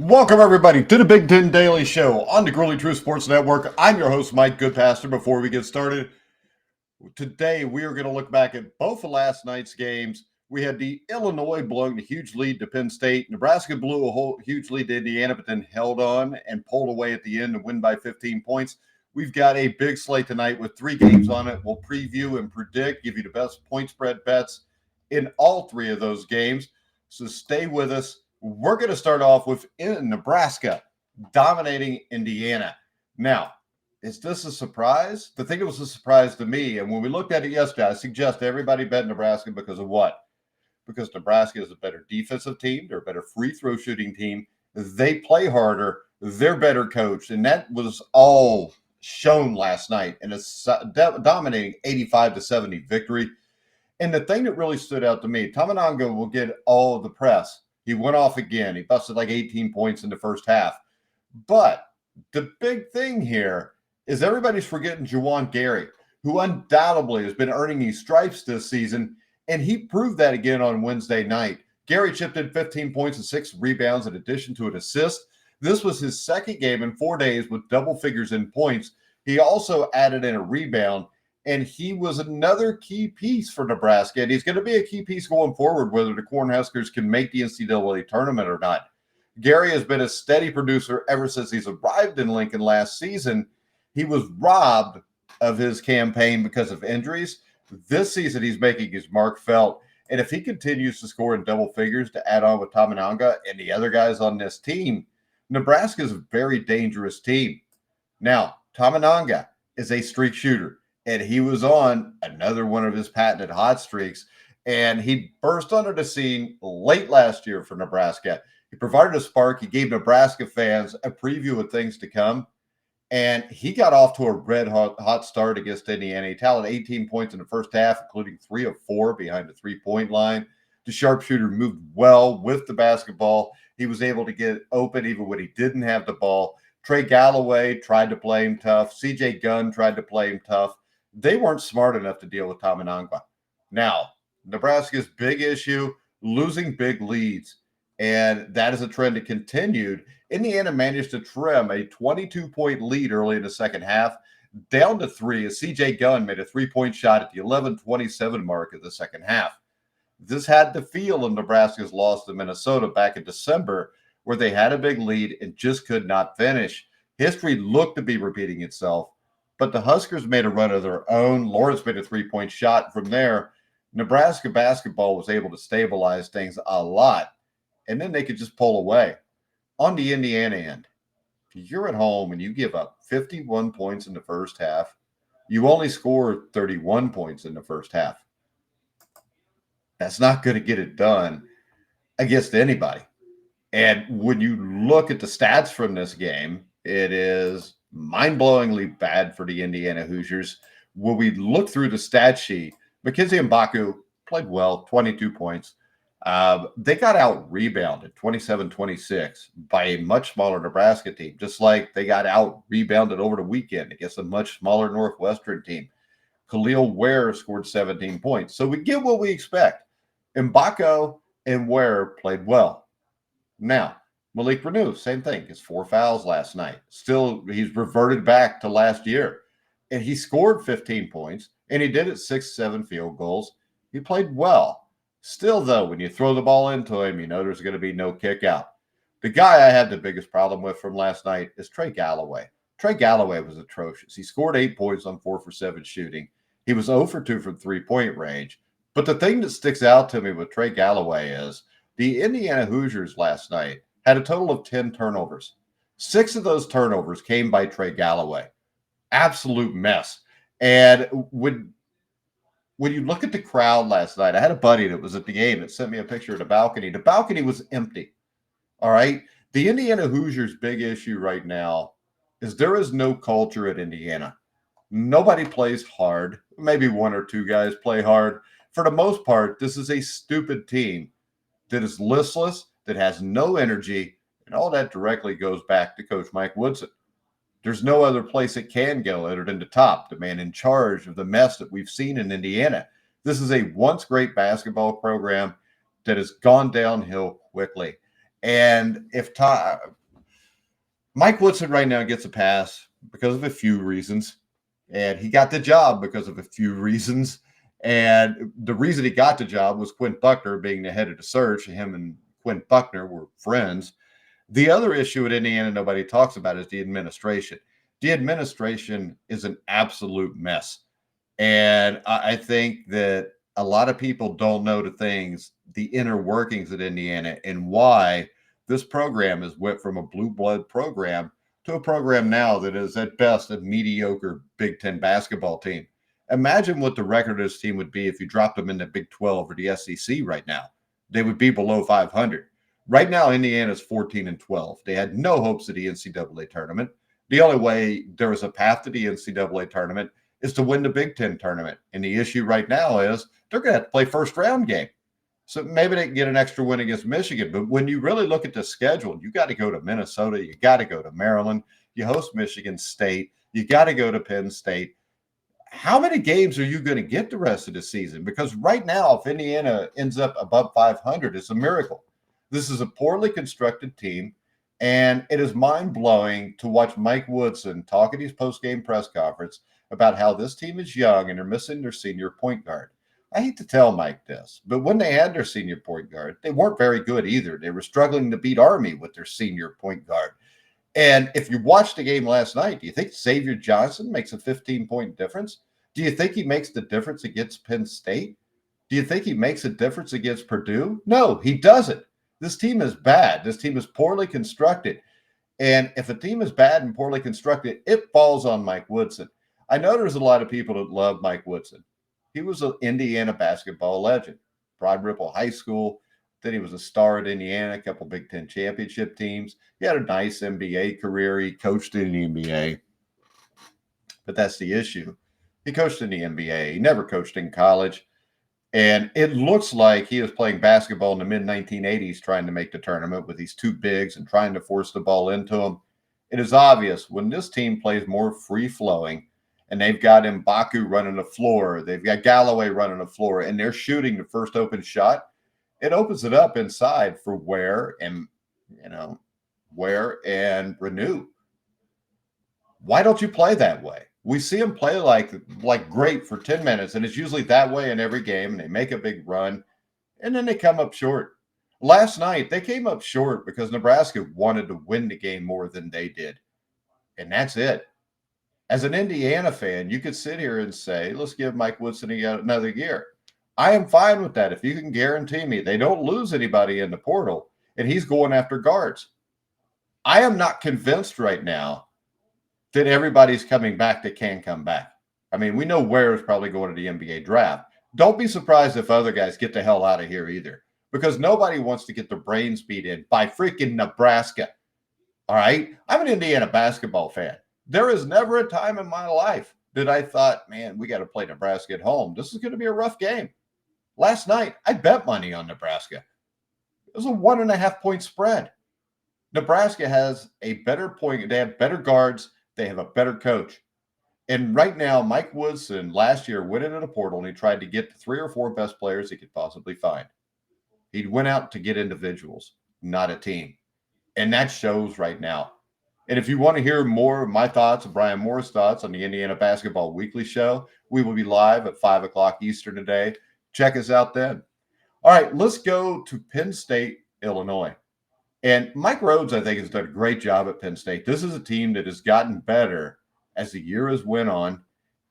Welcome, everybody, to the Big Ten Daily Show on the Gruely True Sports Network. I'm your host, Mike Goodpaster. Before we get started, today we are going to look back at both of last night's games. We had the Illinois blowing a huge lead to Penn State. Nebraska blew a huge lead to Indiana, but then held on and pulled away at the end to win by 15 points. We've got a big slate tonight with 3 games on it. We'll preview and predict, give you the best point spread bets in all 3 of those games. So stay with us. We're going to start off with Nebraska dominating Indiana. Now, is this a surprise? I think it was a surprise to me. And when we looked at it yesterday, I suggest everybody bet Nebraska because of what? Because Nebraska is a better defensive team. They're a better free throw shooting team. They play harder. They're better coached. And that was all shown last night in a dominating 85-70 victory. And the thing that really stood out to me, Tominaga will get all of the press. He went off again. He busted like 18 points in the first half. But the big thing here is everybody's forgetting Juwan Gary, who undoubtedly has been earning these stripes this season, and he proved that again on Wednesday night. Gary chipped in 15 points and 6 rebounds in addition to an assist. This was his second game in 4 days with double figures in points. He also added in a rebound, and he was another key piece for Nebraska, and he's going to be a key piece going forward, whether the Cornhuskers can make the NCAA tournament or not. Gary has been a steady producer ever since he's arrived in Lincoln last season. He was robbed of his campaign because of injuries. This season, he's making his mark felt, and if he continues to score in double figures to add on with Tominaga and the other guys on this team, Nebraska is a very dangerous team. Now, Tominaga is a streak shooter. And he was on another one of his patented hot streaks. And he burst onto the scene late last year for Nebraska. He provided a spark. He gave Nebraska fans a preview of things to come. And he got off to a red hot start against Indiana. He tallied 18 points in the first half, including 3 of 4 behind the three-point line. The sharpshooter moved well with the basketball. He was able to get open even when he didn't have the ball. Trey Galloway tried to play him tough. C.J. Gunn tried to play him tough. They weren't smart enough to deal with Tominaga. Now, Nebraska's big issue, losing big leads, and that is a trend that continued. Indiana managed to trim a 22-point lead early in the second half down to 3 as C.J. Gunn made a 3-point shot at the 11:27 mark of the second half. This had the feel of Nebraska's loss to Minnesota back in December, where they had a big lead and just could not finish. History looked to be repeating itself. But the Huskers made a run of their own. Lawrence made a 3-point shot. From there, Nebraska basketball was able to stabilize things a lot, and then they could just pull away. On the Indiana end, if you're at home and you give up 51 points in the first half, you only score 31 points in the first half. That's not going to get it done against anybody. And when you look at the stats from this game, it is mind-blowingly bad for the Indiana Hoosiers. When we look through the stat sheet, Mackenzie Mbaku played well, 22 points. They got out-rebounded, 27-26, by a much smaller Nebraska team, just like they got out-rebounded over the weekend against a much smaller Northwestern team. Khalil Ware scored 17 points. So we get what we expect. Mbaku and Ware played well. Now, Malik Reneau, same thing. His 4 fouls last night. Still, he's reverted back to last year. And he scored 15 points, and he did it 6-7 field goals. He played well. Still, though, when you throw the ball into him, you know there's going to be no kick out. The guy I had the biggest problem with from last night is Trey Galloway. Trey Galloway was atrocious. He scored 8 points on 4 for 7 shooting. He was 0 for 2 from three-point range. But the thing that sticks out to me with Trey Galloway is the Indiana Hoosiers last night had a total of 10 turnovers. 6 of those turnovers came by Trey Galloway. Absolute mess. And when you look at the crowd last night, I had a buddy that was at the game that sent me a picture of the balcony. The balcony was empty. All right? The Indiana Hoosiers' big issue right now is there is no culture at Indiana. Nobody plays hard. Maybe 1 or 2 guys play hard. For the most part, this is a stupid team that is listless, that has no energy, and all that directly goes back to Coach Mike Woodson. There's no other place it can go other than the top, the man in charge of the mess that we've seen in Indiana. This is a once great basketball program that has gone downhill quickly. And if Mike Woodson right now gets a pass because of a few reasons, and he got the job because of a few reasons. And the reason he got the job was Quint Buckner being the head of the search. Him and Quint Buckner were friends. The other issue at Indiana nobody talks about is the administration. The administration is an absolute mess. And I think that a lot of people don't know the inner workings at Indiana, and why this program has went from a blue blood program to a program now that is at best a mediocre Big Ten basketball team. Imagine what the record of this team would be if you dropped them in the Big 12 or the SEC right now. They would be below 500. Right now, Indiana's 14-12. They had no hopes of the NCAA tournament. The only way there was a path to the NCAA tournament is to win the Big Ten tournament. And the issue right now is they're going to have to play first round game. So maybe they can get an extra win against Michigan. But when you really look at the schedule, you got to go to Minnesota. You got to go to Maryland. You host Michigan State. You got to go to Penn State. How many games are you going to get the rest of the season? Because right now, if Indiana ends up above 500, it's a miracle. This is a poorly constructed team. And it is mind-blowing to watch Mike Woodson talk at his post-game press conference about how this team is young and they're missing their senior point guard. I hate to tell Mike this, but when they had their senior point guard, they weren't very good either. They were struggling to beat Army with their senior point guard. And if you watched the game last night, do you think Xavier Johnson makes a 15-point difference? Do you think he makes the difference against Penn State? Do you think he makes a difference against Purdue? No, he doesn't. This team is bad. This team is poorly constructed. And if a team is bad and poorly constructed, it falls on Mike Woodson. I know there's a lot of people that love Mike Woodson. He was an Indiana basketball legend. Broad Ripple High School. Then he was a star at Indiana, a couple Big Ten championship teams. He had a nice NBA career. He coached in the NBA. But that's the issue. He coached in the NBA. He never coached in college. And it looks like he was playing basketball in the mid-1980s trying to make the tournament with these two bigs and trying to force the ball into them. It is obvious when this team plays more free-flowing and they've got M'Baku running the floor, they've got Galloway running the floor, and they're shooting the first open shot, it opens it up inside for Ware and Renew. Why don't you play that way? We see them play like great for 10 minutes, and it's usually that way in every game, and they make a big run, and then they come up short. Last night, they came up short because Nebraska wanted to win the game more than they did, and that's it. As an Indiana fan, you could sit here and say, let's give Mike Woodson another year. I am fine with that if you can guarantee me they don't lose anybody in the portal, and he's going after guards. I am not convinced right now that everybody's coming back that can come back. I mean, we know Ware is probably going to the NBA draft. Don't be surprised if other guys get the hell out of here either, because nobody wants to get their brains beat in by freaking Nebraska. All right? I'm an Indiana basketball fan. There is never a time in my life that I thought, man, we got to play Nebraska at home. This is going to be a rough game. Last night, I bet money on Nebraska. It was a 1.5-point spread. Nebraska has a better point. They have better guards. They have a better coach. And right now, Mike Woodson last year went into the portal and he tried to get the 3 or 4 best players he could possibly find. He went out to get individuals, not a team. And that shows right now. And if you want to hear more of my thoughts and Brian Moore's thoughts on the Indiana Basketball Weekly Show, we will be live at 5 o'clock Eastern today. Check us out then. All right, let's go to Penn State, Illinois. And Mike Rhodes, I think, has done a great job at Penn State. This is a team that has gotten better as the year has went on.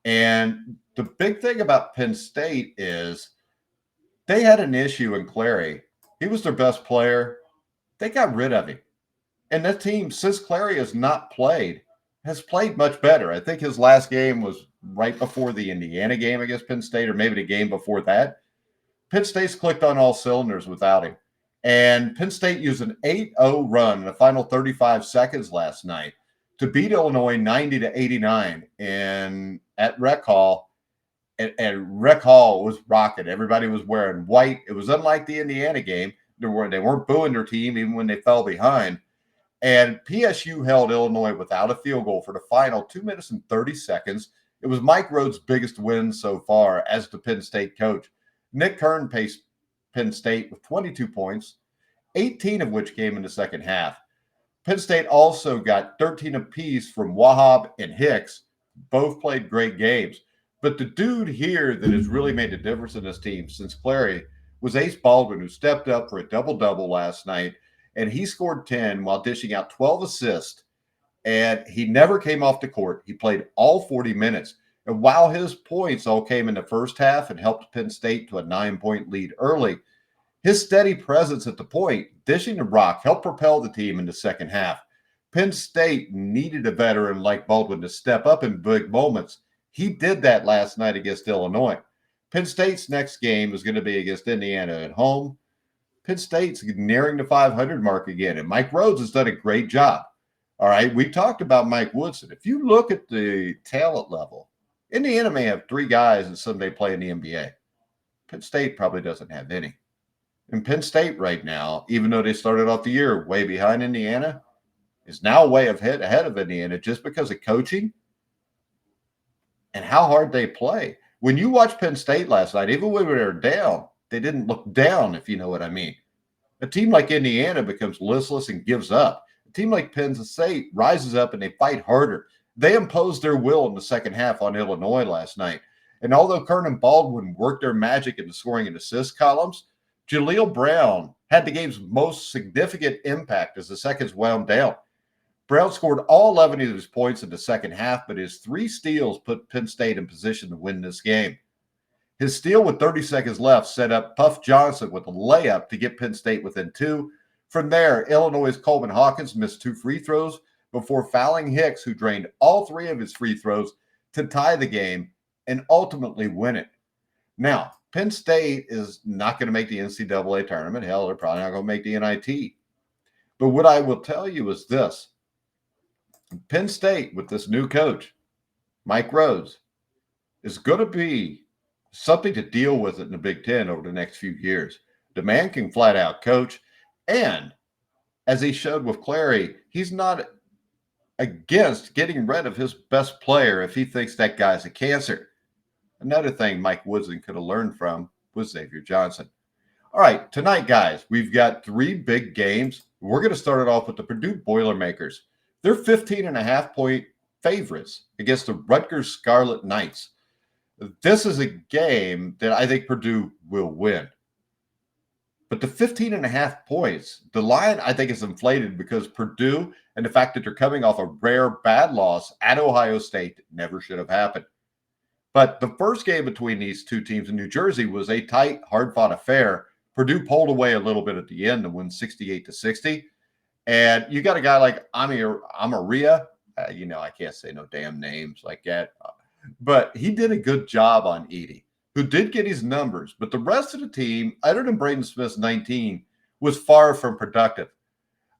And the big thing about Penn State is they had an issue in Clary. He was their best player. They got rid of him. And that team, since Clary has not played, has played much better. I think his last game was right before the Indiana game against Penn State, or maybe the game before that. Penn State's clicked on all cylinders without him. And Penn State used an 8-0 run in the final 35 seconds last night to beat Illinois 90-89 at Rec Hall. And Rec Hall was rocking. Everybody was wearing white. It was unlike the Indiana game. They weren't booing their team even when they fell behind. And PSU held Illinois without a field goal for the final 2 minutes and 30 seconds. It was Mike Rhodes' biggest win so far as the Penn State coach. Nick Kern paced Penn State with 22 points. 18 of which came in the second half. Penn State also got 13 apiece from Wahab and Hicks. Both played great games. But the dude here that has really made a difference in this team since Clary was Ace Baldwin, who stepped up for a double-double last night, and he scored 10 while dishing out 12 assists, and he never came off the court. He played all 40 minutes. And while his points all came in the first half and helped Penn State to a 9-point lead early, his steady presence at the point, dishing the rock, helped propel the team in the second half. Penn State needed a veteran like Baldwin to step up in big moments. He did that last night against Illinois. Penn State's next game is going to be against Indiana at home. Penn State's nearing the 500 mark again, and Mike Rhodes has done a great job. All right, we talked about Mike Woodson. If you look at the talent level, Indiana may have 3 guys that someday play in the NBA. Penn State probably doesn't have any. And Penn State right now, even though they started off the year way behind Indiana, is now way ahead of Indiana just because of coaching and how hard they play. When you watch Penn State last night, even when they were down, they didn't look down, if you know what I mean. A team like Indiana becomes listless and gives up. A team like Penn State rises up and they fight harder. They imposed their will in the second half on Illinois last night. And although Kern and Baldwin worked their magic in the scoring and assist columns, Jaleel Brown had the game's most significant impact as the seconds wound down. Brown scored all 11 of his points in the second half, but his 3 steals put Penn State in position to win this game. His steal with 30 seconds left set up Puff Johnson with a layup to get Penn State within 2. From there, Illinois' Coleman Hawkins missed 2 free throws before fouling Hicks, who drained all 3 of his free throws to tie the game and ultimately win it. Now, Penn State is not going to make the NCAA tournament. Hell, they're probably not going to make the NIT. But what I will tell you is this. Penn State, with this new coach, Mike Rhodes, is going to be something to deal with in the Big Ten over the next few years. The man can flat out coach. And as he showed with Clary, he's not against getting rid of his best player if he thinks that guy's a cancer. Another thing Mike Woodson could have learned from was Xavier Johnson. All right, tonight, guys, we've got 3 big games. We're going to start it off with the Purdue Boilermakers. They're 15.5-point favorites against the Rutgers Scarlet Knights. This is a game that I think Purdue will win. But the 15.5 points, the line I think is inflated because Purdue and the fact that they're coming off a rare bad loss at Ohio State never should have happened. But the first game between these 2 teams in New Jersey was a tight, hard-fought affair. Purdue pulled away a little bit at the end to win 68-60. And you got a guy like Amaria. I can't say no damn names like that. But he did a good job on Edey, who did get his numbers. But the rest of the team, other than Braden Smith's 19, was far from productive.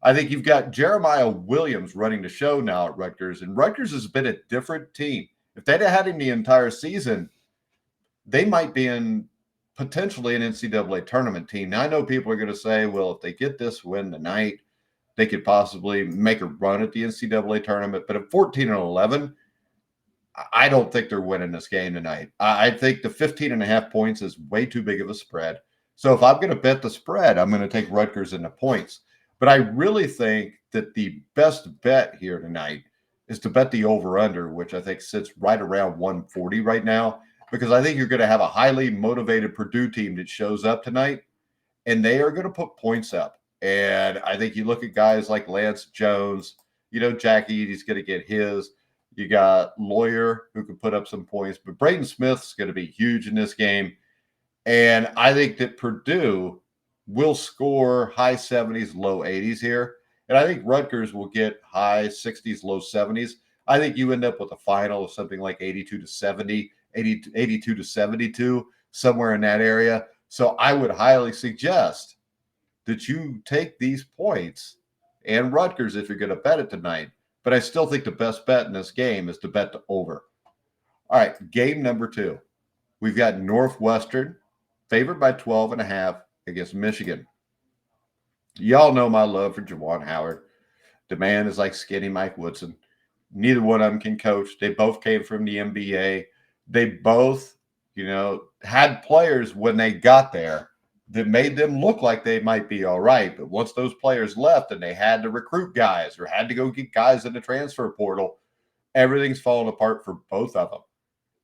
I think you've got Jeremiah Williams running the show now at Rutgers, and Rutgers has been a different team. If they'd have had him the entire season, they might be in potentially an NCAA tournament team. Now, I know people are going to say, well, if they get this win tonight, they could possibly make a run at the NCAA tournament. But at 14-11, I don't think they're winning this game tonight. I think the 15.5 points is way too big of a spread. So if I'm going to bet the spread, I'm going to take Rutgers in the points. But I really think that the best bet here tonight is to bet the over-under, which I think sits right around 140 right now, because I think you're going to have a highly motivated Purdue team that shows up tonight, and they are going to put points up. And I think you look at guys like Lance Jones, Jack Edey's going to get his. You got Lawyer, who can put up some points, but Braden Smith's going to be huge in this game. And I think that Purdue will score high 70s, low 80s here. And I think Rutgers will get high 60s, low 70s. I think you end up with a final of something like 82-70, 82-72, somewhere in that area. So I would highly suggest that you take these points and Rutgers if you're going to bet it tonight. But I still think the best bet in this game is to bet the over. All right, game number 2. We've got Northwestern favored by 12.5 against Michigan. Y'all know my love for Juwan Howard. The man is like skinny Mike Woodson. Neither one of them can coach. They both came from the NBA. They both, had players when they got there that made them look like they might be all right. But once those players left and they had to recruit guys or had to go get guys in the transfer portal, everything's fallen apart for both of them.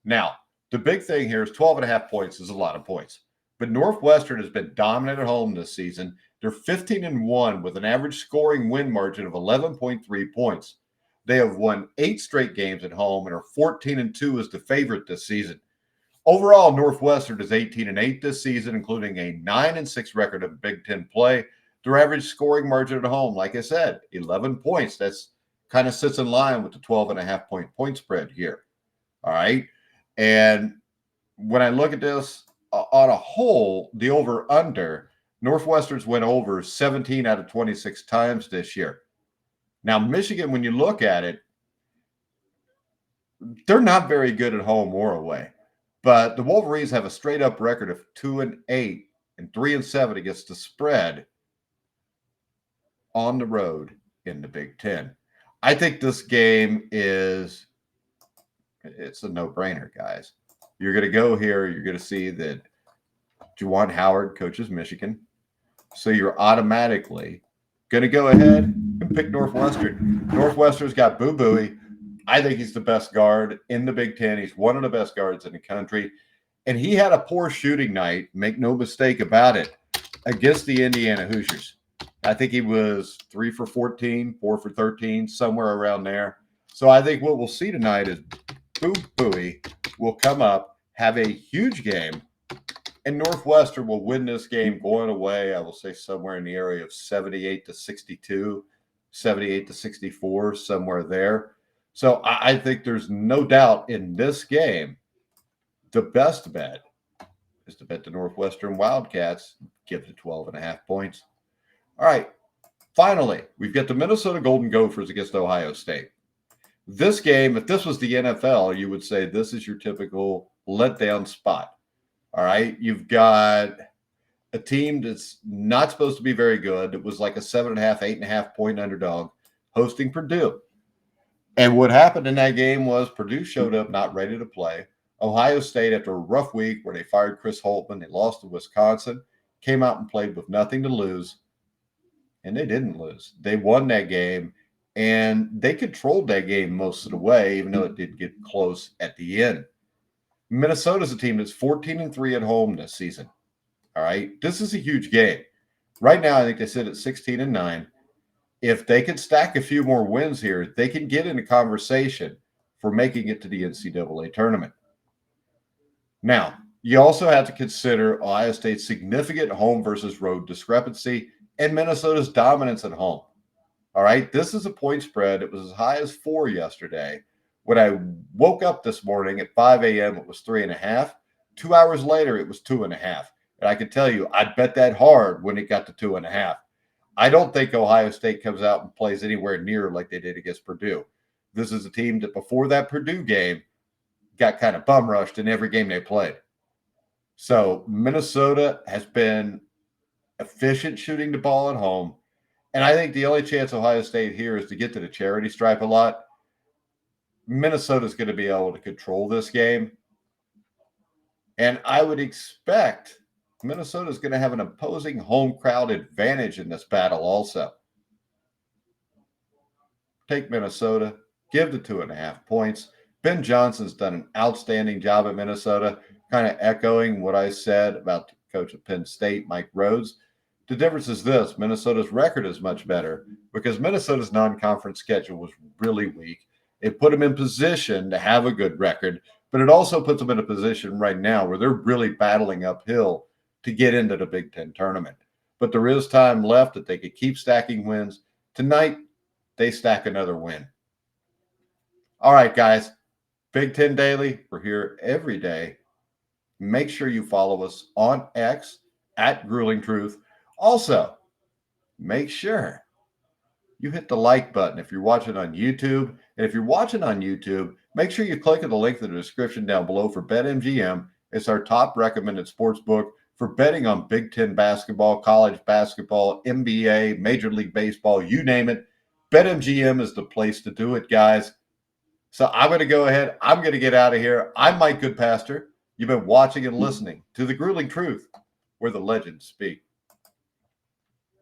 Now, the big thing here is 12 and a half points is a lot of points. But Northwestern has been dominant at home this season. They're 15-1 with an average scoring win margin of 11.3 points. They have won 8 straight games at home and are 14-2 as the favorite this season. Overall, Northwestern is 18-8 this season, including a 9-6 record of Big Ten play. Their average scoring margin at home, like I said, 11 points. That's kind of sits in line with the 12 and a half point spread here. All right. And when I look at this on a whole, the over-under, Northwestern's went over 17 out of 26 times this year. Now, Michigan, when you look at it, they're not very good at home or away. But the Wolverines have a straight-up record of 2-8 and 3-7 against the spread on the road in the Big Ten. I think this game it's a no-brainer, guys. You're going to go here. You're going to see that Juwan Howard coaches Michigan. So you're automatically going to go ahead and pick Northwestern. Northwestern's got Boo Buie. I think he's the best guard in the Big Ten. He's one of the best guards in the country. And he had a poor shooting night, make no mistake about it, against the Indiana Hoosiers. I think he was 3 for 14, 4 for 13, somewhere around there. So I think what we'll see tonight is Boo Buie will come up, have a huge game, and Northwestern will win this game going away, I will say somewhere in the area of 78-62, 78-64, somewhere there. So I think there's no doubt in this game, the best bet is to bet the Northwestern Wildcats, give the 12 and a half points. All right, finally, we've got the Minnesota Golden Gophers against Ohio State. This game, if this was the NFL, you would say this is your typical letdown spot. All right, you've got a team that's not supposed to be very good. It was like a 7.5, 8.5 point underdog hosting Purdue. And what happened in that game was Purdue showed up not ready to play. Ohio State, after a rough week where they fired Chris Holtmann, they lost to Wisconsin, came out and played with nothing to lose. And they didn't lose. They won that game, and they controlled that game most of the way, even though it did get close at the end. Minnesota's a team that's 14-3 at home this season. All right. This is a huge game. Right now, I think they sit at 16-9. If they can stack a few more wins here, they can get in a conversation for making it to the NCAA tournament. Now, you also have to consider Ohio State's significant home versus road discrepancy and Minnesota's dominance at home. All right. This is a point spread. It was as high as 4 yesterday. When I woke up this morning at 5 a.m., it was 3.5. 2 hours later, it was 2.5. And I can tell you, I'd bet that hard when it got to 2.5. I don't think Ohio State comes out and plays anywhere near like they did against Purdue. This is a team that before that Purdue game got kind of bum rushed in every game they played. So Minnesota has been efficient shooting the ball at home. And I think the only chance Ohio State here is to get to the charity stripe a lot. Minnesota's going to be able to control this game. And I would expect Minnesota's going to have an opposing home crowd advantage in this battle also. Take Minnesota, give the 2.5 points. Ben Johnson's done an outstanding job at Minnesota, kind of echoing what I said about the coach of Penn State, Mike Rhodes. The difference is this: Minnesota's record is much better because Minnesota's non-conference schedule was really weak. It put them in position to have a good record, but it also puts them in a position right now where they're really battling uphill to get into the Big Ten tournament. But there is time left that they could keep stacking wins. Tonight, they stack another win. All right, guys. Big Ten Daily. We're here every day. Make sure you follow us on X at Grueling Truth. Also, make sure you hit the like button if you're watching on YouTube. And if you're watching on YouTube, make sure you click on the link in the description down below for BetMGM. It's our top recommended sports book for betting on Big Ten basketball, college basketball, NBA, Major League Baseball, you name it. BetMGM is the place to do it, guys. So I'm going to go ahead. I'm going to get out of here. I'm Mike Goodpaster. You've been watching and listening to The Grueling Truth where the legends speak.